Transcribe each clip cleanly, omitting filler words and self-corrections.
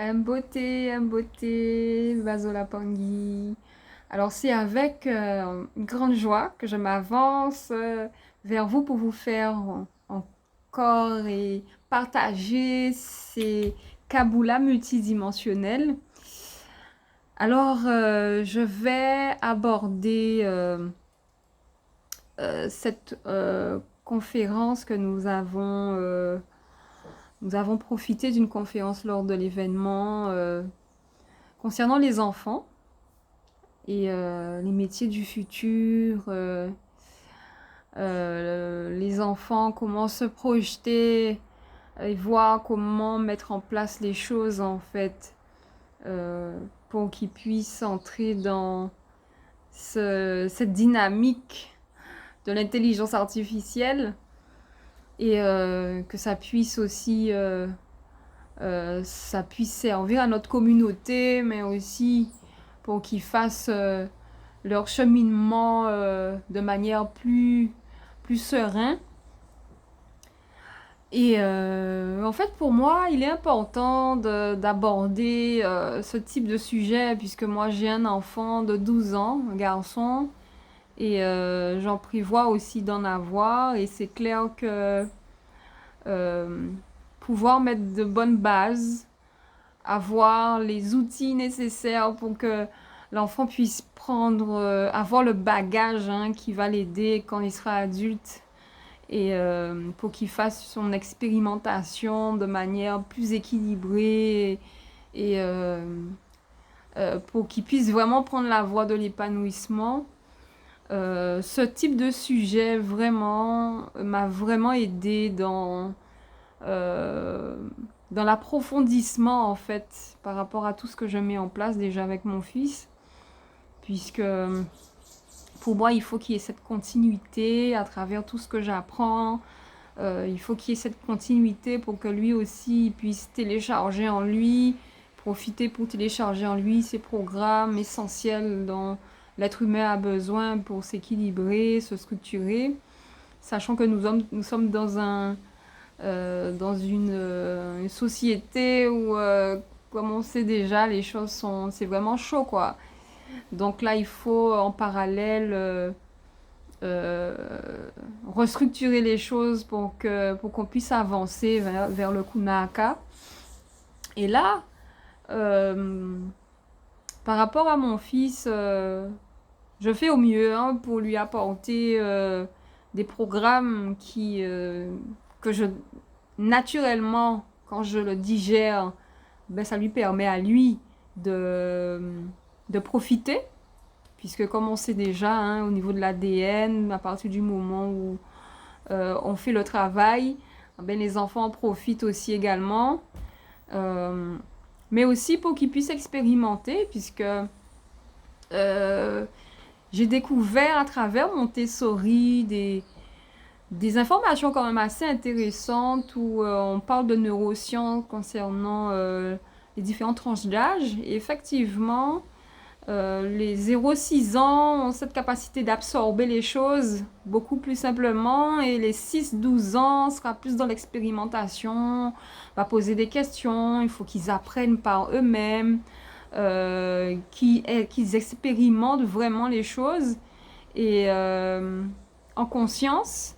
Beauté, Basola Pangui. Alors c'est avec une grande joie que je m'avance vers vous pour vous faire encore et partager ces Kaboulas multidimensionnels. Alors je vais aborder cette conférence que nous avons profité d'une conférence lors de l'événement concernant les enfants et les métiers du futur, les enfants, comment se projeter et voir comment mettre en place les choses en fait pour qu'ils puissent entrer dans cette dynamique de l'intelligence artificielle et que ça puisse aussi ça puisse servir à notre communauté, mais aussi pour qu'ils fassent leur cheminement de manière plus serein. Et en fait, pour moi, il est important d'aborder ce type de sujet, puisque moi, j'ai un enfant de 12 ans, un garçon, et j'en prévois aussi d'en avoir, et c'est clair que pouvoir mettre de bonnes bases, avoir les outils nécessaires pour que l'enfant puisse prendre, avoir le bagage qui va l'aider quand il sera adulte et pour qu'il fasse son expérimentation de manière plus équilibrée et pour qu'il puisse vraiment prendre la voie de l'épanouissement. Ce type de sujet vraiment m'a vraiment aidé dans l'approfondissement en fait par rapport à tout ce que je mets en place déjà avec mon fils, puisque pour moi il faut qu'il y ait cette continuité à travers tout ce que j'apprends. Il faut qu'il y ait cette continuité pour que lui aussi puisse télécharger en lui, profiter pour télécharger en lui ces programmes essentiels dont l'être humain a besoin pour s'équilibrer, se structurer, sachant que nous sommes dans une société où, comme on sait déjà, les choses c'est vraiment chaud, quoi. Donc là, il faut en parallèle euh, restructurer les choses pour qu'on puisse avancer vers le Kunaka. Et là, par rapport à mon fils, je fais au mieux pour lui apporter des programmes que je naturellement, quand je le digère, ben, ça lui permet à lui de, de profiter, puisque comme on sait déjà, au niveau de l'ADN, à partir du moment où on fait le travail, ben, les enfants en profitent aussi également. Mais aussi pour qu'ils puissent expérimenter, puisque j'ai découvert à travers Montessori des informations quand même assez intéressantes où on parle de neurosciences concernant les différentes tranches d'âge. Et effectivement, les 0-6 ans ont cette capacité d'absorber les choses beaucoup plus simplement et les 6-12 ans sera plus dans l'expérimentation, va poser des questions, il faut qu'ils apprennent par eux-mêmes, qu'ils expérimentent vraiment les choses et en conscience.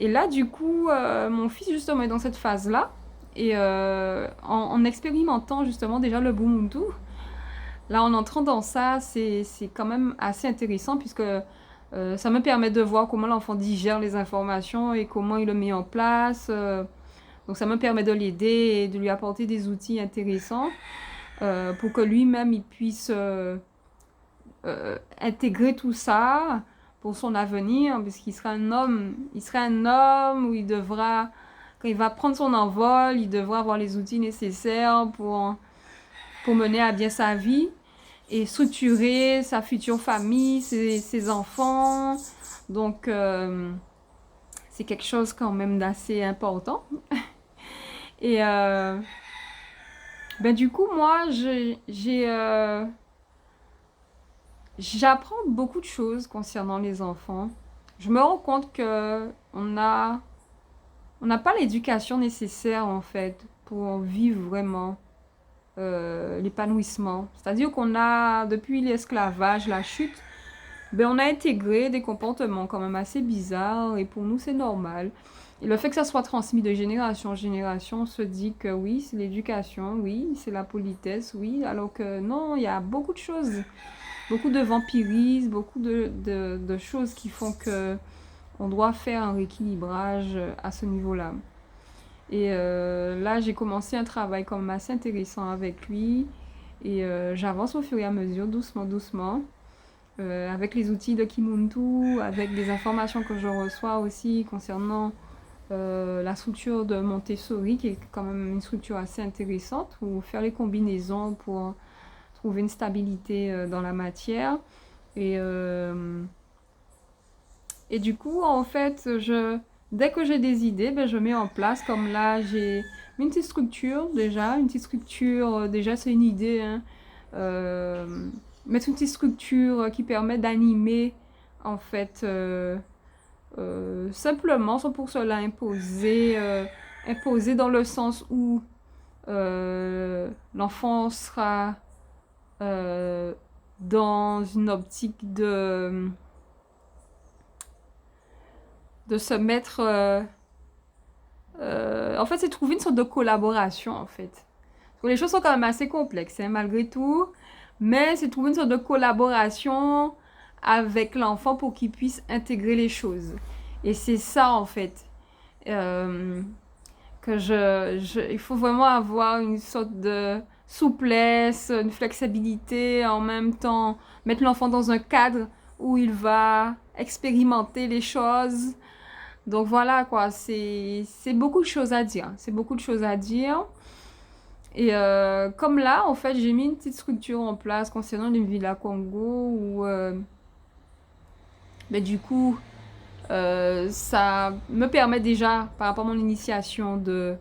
Et là, du coup, mon fils, justement, est dans cette phase-là. Et en expérimentant, justement, déjà le Ubuntu, là, en entrant dans ça, c'est quand même assez intéressant puisque ça me permet de voir comment l'enfant digère les informations et comment il le met en place. Donc, ça me permet de l'aider et de lui apporter des outils intéressants pour que lui-même, il puisse intégrer tout ça pour son avenir, puisqu'il sera un homme. Il sera un homme où il devra, quand il va prendre son envol, il devra avoir les outils nécessaires pour mener à bien sa vie et structurer sa future famille, ses enfants. Donc, c'est quelque chose quand même d'assez important. Et ben du coup, moi, j'apprends beaucoup de choses concernant les enfants. Je me rends compte que on n'a pas l'éducation nécessaire en fait pour vivre vraiment. l'épanouissement. C'est-à-dire qu'on a, depuis l'esclavage, la chute, ben on a intégré des comportements quand même assez bizarres et pour nous c'est normal. Et le fait que ça soit transmis de génération en génération, on se dit que oui, c'est l'éducation, oui, c'est la politesse, oui, alors que non, il y a beaucoup de choses, beaucoup de vampirisme, beaucoup de choses qui font que on doit faire un rééquilibrage à ce niveau-là. Et là, j'ai commencé un travail quand même assez intéressant avec lui. Et j'avance au fur et à mesure, doucement, doucement, avec les outils de Kimuntu, avec des informations que je reçois aussi concernant la structure de Montessori, qui est quand même une structure assez intéressante, où faire les combinaisons pour trouver une stabilité dans la matière. Et, et du coup, en fait, dès que j'ai des idées, ben, je mets en place. Comme là, j'ai une petite structure déjà. Une petite structure, déjà, c'est une idée. Hein. Mettre une petite structure qui permet d'animer, en fait, simplement, sans pour cela imposer, imposer dans le sens où l'enfant sera dans une optique de se mettre... en fait, c'est trouver une sorte de collaboration, en fait. Parce que les choses sont quand même assez complexes, hein, malgré tout. Mais c'est trouver une sorte de collaboration avec l'enfant pour qu'il puisse intégrer les choses. Et c'est ça, en fait, il faut vraiment avoir une sorte de souplesse, une flexibilité, en même temps mettre l'enfant dans un cadre où il va expérimenter les choses. Donc voilà quoi, c'est beaucoup de choses à dire. C'est beaucoup de choses à dire. Et comme là, en fait, j'ai mis une petite structure en place concernant une Villa Congo où, ben, du coup, ça me permet déjà, par rapport à mon initiation, de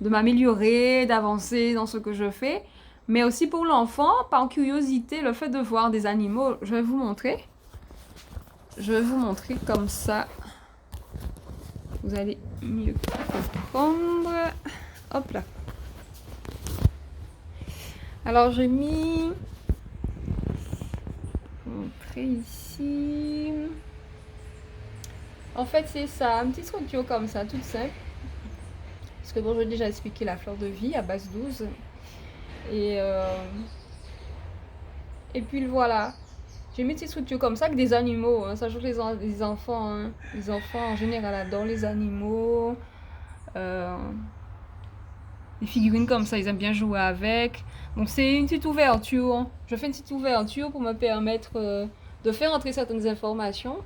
m'améliorer, d'avancer dans ce que je fais. Mais aussi pour l'enfant, par curiosité, le fait de voir des animaux, je vais vous montrer. Je vais vous montrer comme ça. Vous allez mieux comprendre. Hop là. Alors j'ai mis... Je vais vous montrer ici. En fait c'est ça, une petite structure comme ça, toute simple. Parce que bon, j'ai déjà expliqué la fleur de vie à base 12. Et puis voilà. J'ai mis une petite structure comme ça avec des animaux, hein, sachant que les enfants, hein, les enfants en général adorent les animaux. Les figurines comme ça, ils aiment bien jouer avec. Donc c'est une petite ouverture. Je fais une petite ouverture pour me permettre de faire entrer certaines informations.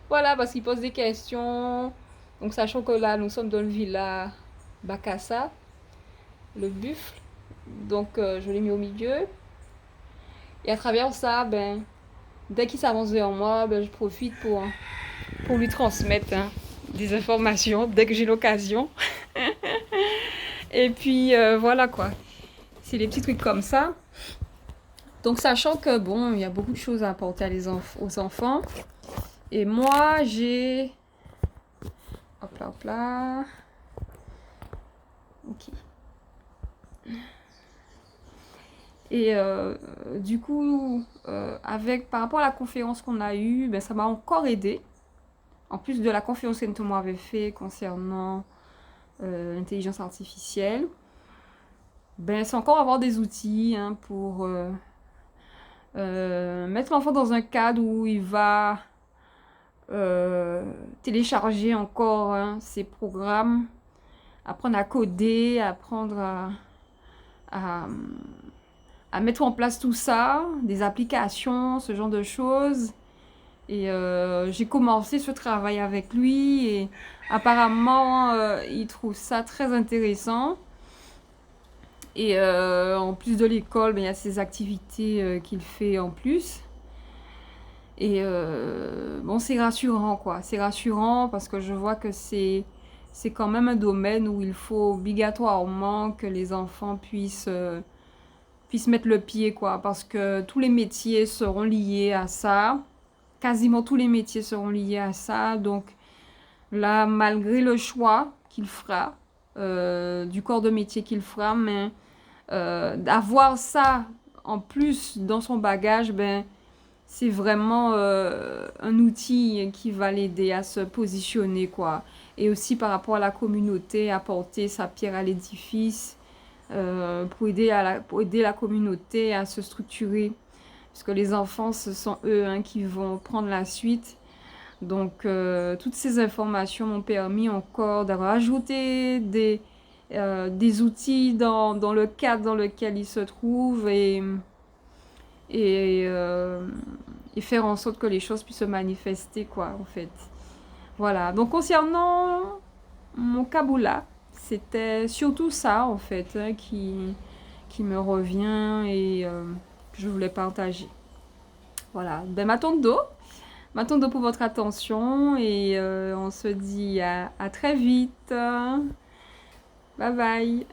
Voilà, parce qu'ils posent des questions. Donc sachant que là, nous sommes dans le villa Bakassa, le buffle. Donc je l'ai mis au milieu. Et à travers ça, ben, dès qu'il s'avance vers moi, ben, je profite pour lui transmettre hein, des informations dès que j'ai l'occasion. Et puis voilà quoi. C'est des petits trucs comme ça. Donc sachant que bon, il y a beaucoup de choses à apporter aux enfants. Et moi, j'ai... Hop là, hop là. Ok. Et du coup, par rapport à la conférence qu'on a eue, ben, ça m'a encore aidé. En plus de la conférence que tout le monde avait fait concernant l'intelligence artificielle, ben, c'est encore avoir des outils hein, pour mettre l'enfant dans un cadre où il va télécharger encore hein, ses programmes, apprendre à coder, apprendre à mettre en place tout ça, des applications, ce genre de choses. Et j'ai commencé ce travail avec lui et apparemment il trouve ça très intéressant. Et en plus de l'école, ben, il y a ces activités qu'il fait en plus. Et bon, c'est rassurant quoi. C'est rassurant parce que je vois que c'est quand même un domaine où il faut obligatoirement que les enfants puissent mettre le pied quoi. Parce que tous les métiers seront liés à ça. Quasiment tous les métiers seront liés à ça. Donc là, malgré le choix qu'il fera, du corps de métier qu'il fera, mais d'avoir ça en plus dans son bagage, ben, c'est vraiment un outil qui va l'aider à se positionner, quoi. Et aussi par rapport à la communauté, apporter sa pierre à l'édifice pour aider la communauté à se structurer. Parce que les enfants, ce sont eux hein, qui vont prendre la suite. Donc, toutes ces informations m'ont permis encore de rajouter des outils dans le cadre dans lequel ils se trouvent et, et faire en sorte que les choses puissent se manifester, quoi, en fait. Voilà. Donc, concernant mon Kaboula, c'était surtout ça, en fait, hein, qui me revient et que je voulais partager. Voilà. Ben, ma tonne d'eau pour votre attention et on se dit à très vite. Bye bye.